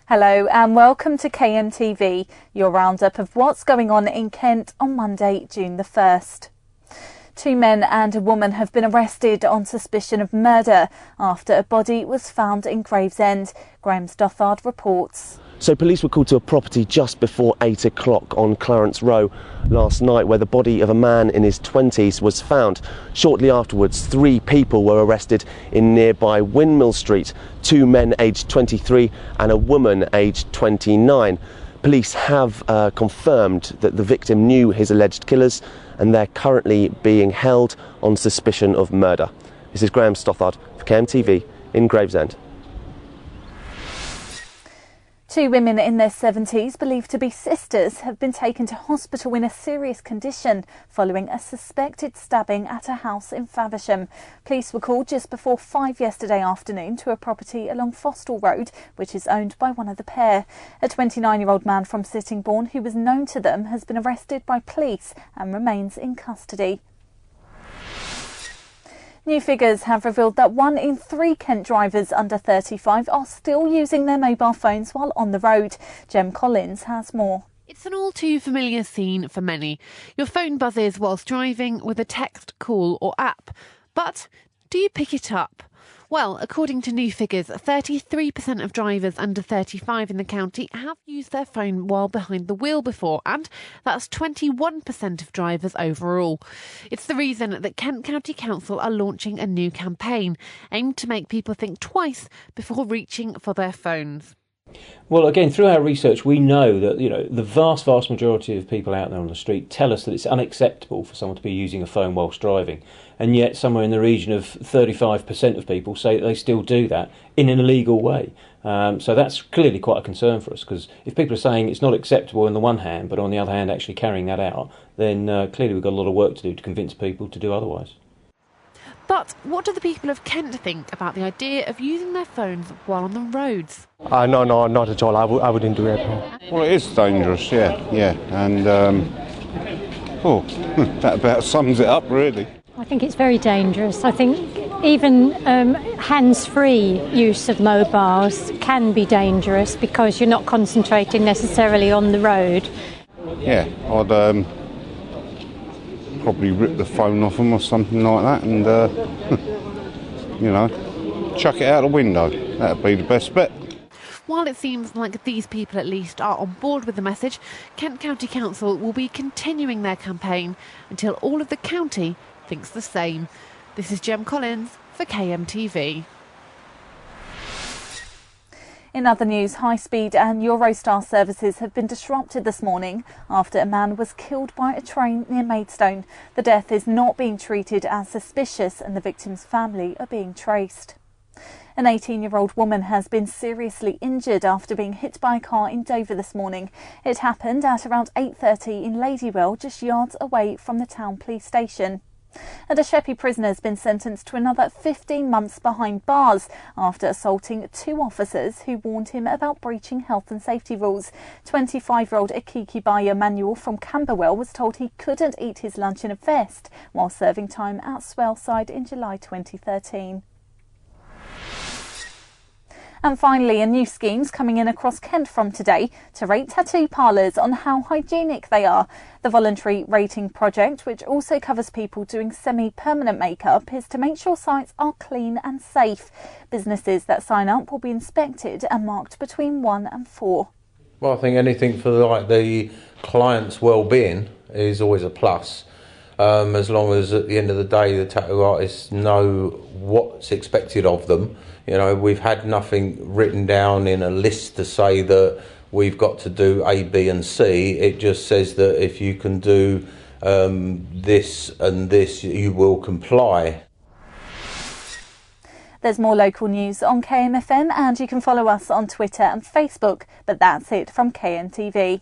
Hello and welcome to KMTV, your roundup of what's going on in Kent on Monday, June the 1st. 2 men and a woman have been arrested on suspicion of murder after a body was found in Gravesend. Graham Stothard reports. So police were called to a property just before 8 o'clock on Clarence Row last night where the body of a man in his 20s was found. Shortly afterwards, 3 people were arrested in nearby Windmill Street, 2 men aged 23 and a woman aged 29. Police have confirmed that the victim knew his alleged killers and they're currently being held on suspicion of murder. This is Graham Stothard for KMTV in Gravesend. 2 women in their 70s, believed to be sisters, have been taken to hospital in a serious condition following a suspected stabbing at a house in Faversham. Police were called just before 5 yesterday afternoon to a property along Fostal Road, which is owned by one of the pair. A 29-year-old man from Sittingbourne who was known to them has been arrested by police and remains in custody. New figures have revealed that 1 in 3 Kent drivers under 35 are still using their mobile phones while on the road. Jem Collins has more. It's an all too familiar scene for many. Your phone buzzes whilst driving with a text, call or app. But do you pick it up? Well, according to new figures, 33% of drivers under 35 in the county have used their phone while behind the wheel before, and that's 21% of drivers overall. It's the reason that Kent County Council are launching a new campaign aimed to make people think twice before reaching for their phones. Well, again, through our research, we know that the vast majority of people out there on the street tell us that it's unacceptable for someone to be using a phone whilst driving, and yet somewhere in the region of 35% of people say that they still do that in an illegal way. So that's clearly quite a concern for us, because if people are saying it's not acceptable on the one hand, but on the other hand actually carrying that out, then clearly we've got a lot of work to do to convince people to do otherwise. But what do the people of Kent think about the idea of using their phones while on the roads? No, not at all. I wouldn't do it at all. Well, it is dangerous, yeah. And, that about sums it up, really. I think it's very dangerous. I think even hands-free use of mobiles can be dangerous because you're not concentrating necessarily on the road. Yeah, I'd probably rip the phone off them or something like that and, chuck it out the window. That'd be the best bet. While it seems like these people at least are on board with the message, Kent County Council will be continuing their campaign until all of the county thinks the same. This is Jem Collins for KMTV. In other news, high-speed and Eurostar services have been disrupted this morning after a man was killed by a train near Maidstone. The death is not being treated as suspicious and the victim's family are being traced. An 18-year-old woman has been seriously injured after being hit by a car in Dover this morning. It happened at around 8:30 in Ladywell, just yards away from the town police station. And a Sheppey prisoner has been sentenced to another 15 months behind bars after assaulting 2 officers who warned him about breaching health and safety rules. 25-year-old Akiki Bayo Manuel from Camberwell was told he couldn't eat his lunch in a vest while serving time at Swellside in July 2013. And finally, a new scheme's coming in across Kent from today to rate tattoo parlours on how hygienic they are. The voluntary rating project, which also covers people doing semi-permanent makeup, is to make sure sites are clean and safe. Businesses that sign up will be inspected and marked between 1 and 4. Well, I think anything for the client's well-being is always a plus. As long as at the end of the day the tattoo artists know what's expected of them. We've had nothing written down in a list to say that we've got to do A, B and C. It just says that if you can do this and this, you will comply. There's more local news on KMFM and you can follow us on Twitter and Facebook. But that's it from KMTV.